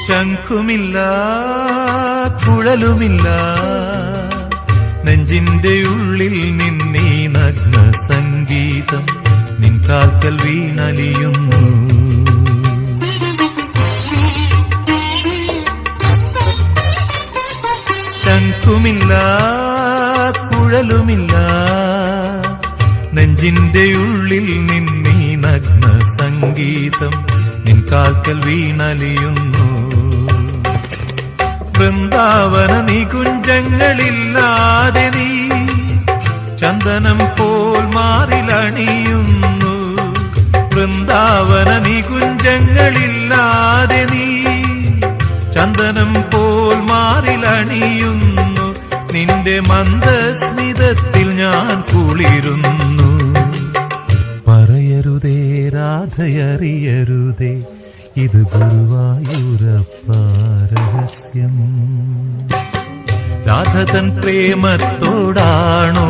ശംഖുമില്ല കുഴലുമില്ല നെഞ്ചിന്റെ ഉള്ളിൽ നിന്നീ നഗ്ന സംഗീതം നിൻ കാൽക്കൽ വീണലിയുന്നു. ശംഖുമില്ല കുഴലുമില്ല നെഞ്ചിന്റെ ഉള്ളിൽ നിന്നീ നഗ്ന സംഗീതം നിൻ കാൽക്കൽ വീണലിയുന്നു. വൃന്ദാവന നികുഞ്ചങ്ങളില്ലാതെ നീ ചന്ദനം പോൽ മാറിലണിയുന്നു. വൃന്ദാവന നികുഞ്ചങ്ങളില്ലാതെ നീ ചന്ദനം പോൽ മാറിലണിയുന്നു. നിന്റെ മന്ദസ്മിതത്തിൽ ഞാൻ കുളിരുന്നു. പറയരുതേ രാധയറിയരുതേ ഇത് ഗുരുവായൂരപ്പ രഹസ്യം. രാധ തൻ പ്രേമത്തോടാണോ